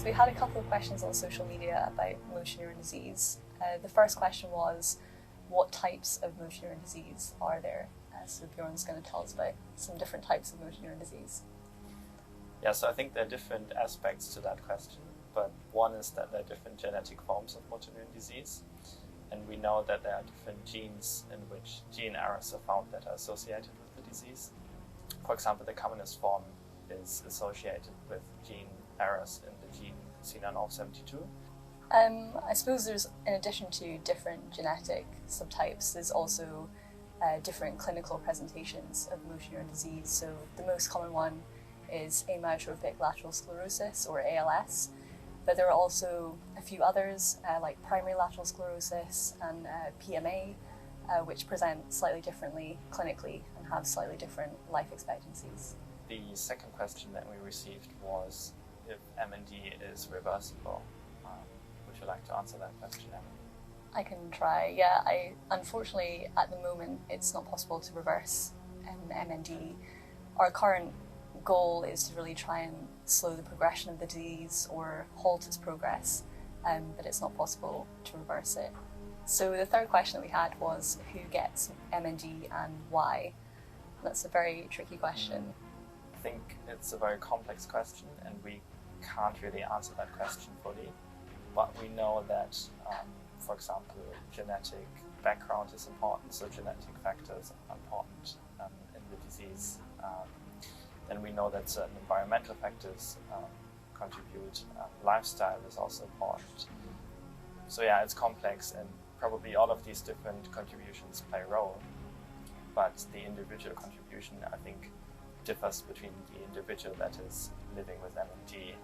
So we had a couple of questions on social media about motor neuron disease. The first question was, what types of motor neuron disease are there? So Björn's going to tell us about some different types of motor neuron disease. Yeah, so I think there are different aspects to that question, but one is that there are different genetic forms of motor neuron disease, and we know that there are different genes in which gene errors are found that are associated with the disease. For example, the commonest form is associated with gene errors in the gene C9orf72. I suppose there's, in addition to different genetic subtypes, there's also different clinical presentations of motor neuron disease. So the most common one is amyotrophic lateral sclerosis, or ALS, but there are also a few others like primary lateral sclerosis and PMA, which present slightly differently clinically and have slightly different life expectancies. The second question that we received was if MND is reversible. Would you like to answer that question, Emily? I can try. Yeah, unfortunately at the moment it's not possible to reverse MND. Our current goal is to really try and slow the progression of the disease or halt its progress, but it's not possible to reverse it. So the third question that we had was who gets MND and why? That's a very tricky question. I think it's a very complex question and we can't really answer that question fully, but we know that for example, genetic background is important, so genetic factors are important in the disease. Then we know that certain environmental factors contribute. Lifestyle is also important. So yeah, it's complex and probably all of these different contributions play a role, but the individual contribution, I think, differs between the individual that is living with MND,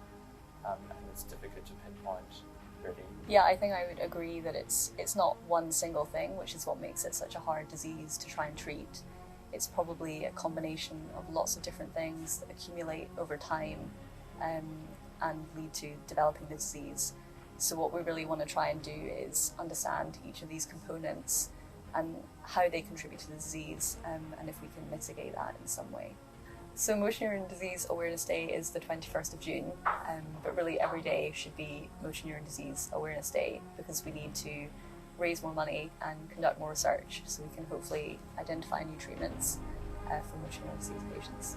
and it's difficult to pinpoint. Really. Yeah, I think I would agree that it's not one single thing, which is what makes it such a hard disease to try and treat. It's probably a combination of lots of different things that accumulate over time and lead to developing the disease. So what we really want to try and do is understand each of these components and how they contribute to the disease, and if we can mitigate that in some way. So Motor Neuron Disease Awareness Day is the 21st of June, but really every day should be Motor Neuron Disease Awareness Day because we need to raise more money and conduct more research so we can hopefully identify new treatments for motor neuron disease patients.